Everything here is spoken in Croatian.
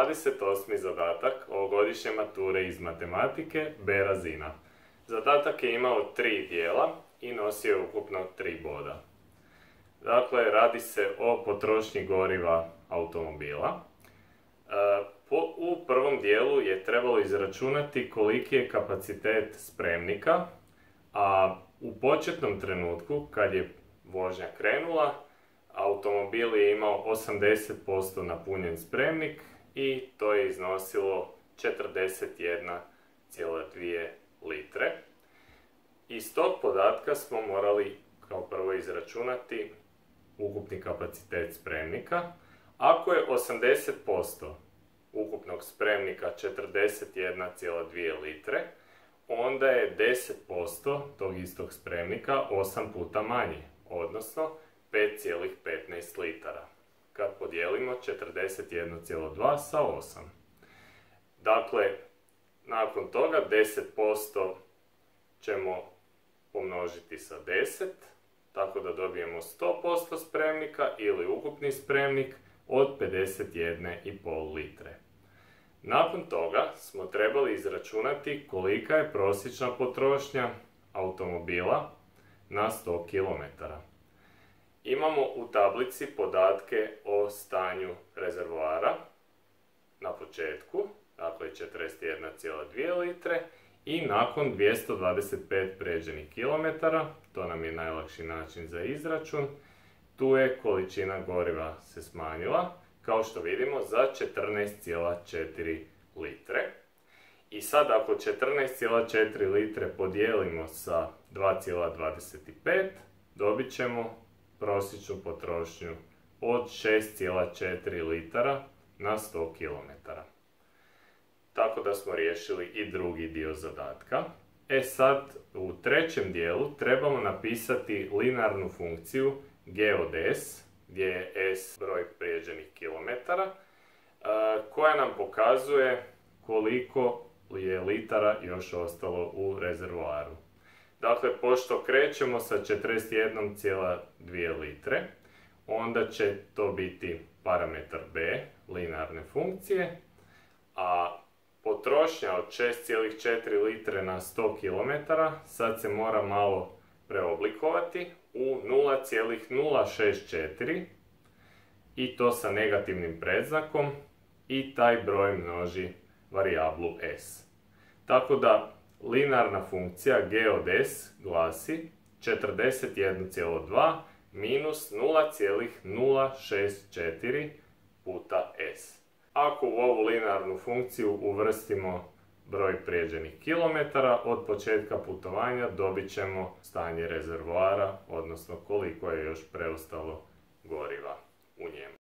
28. zadatak ovogodišnje mature iz matematike B razina. Zadatak je imao 3 dijela i nosio ukupno 3 boda. Dakle, radi se o potrošnji goriva automobila. U prvom dijelu je trebalo izračunati koliki je kapacitet spremnika, a u početnom trenutku, kad je vožnja krenula, automobil je imao 80% napunjen spremnik i to je iznosilo 41,2 litre. Iz tog podatka smo morali kao prvo izračunati ukupni kapacitet spremnika. Ako je 80% ukupnog spremnika 41,2 litre, onda je 10% tog istog spremnika 8 puta manji, odnosno 5,15 litara. Kad podijelimo 41,2 sa 8. Dakle, nakon toga 10% ćemo pomnožiti sa 10, tako da dobijemo 100% spremnika ili ukupni spremnik od 51,5 litre. Nakon toga smo trebali izračunati kolika je prosječna potrošnja automobila na 100 km. Imamo u tablici podatke o stanju rezervoara na početku, dakle 41,2 litre, i nakon 225 pređenih kilometara, to nam je najlakši način za izračun, tu je količina goriva se smanjila, kao što vidimo, za 14,4 litre. I sad ako 14,4 litre podijelimo sa 2,25, dobit ćemo prosječnu potrošnju od 6,4 litara na 100 km. Tako da smo riješili i drugi dio zadatka. Sad u trećem dijelu trebamo napisati linearnu funkciju g od s, gdje je s broj prijeđenih kilometara, koja nam pokazuje koliko je litara još ostalo u rezervoaru. Dakle, pošto krećemo sa 41,2 litre, onda će to biti parametar b linearne funkcije, a potrošnja od 6,4 litre na 100 km sad se mora malo preoblikovati u 0,064 i to sa negativnim predznakom i taj broj množi varijablu s. Tako da linearna funkcija g od s glasi 41,2 minus 0,064 puta s. Ako u ovu linearnu funkciju uvrstimo broj prijeđenih kilometara od početka putovanja, dobit ćemo stanje rezervoara, odnosno koliko je još preostalo goriva u njemu.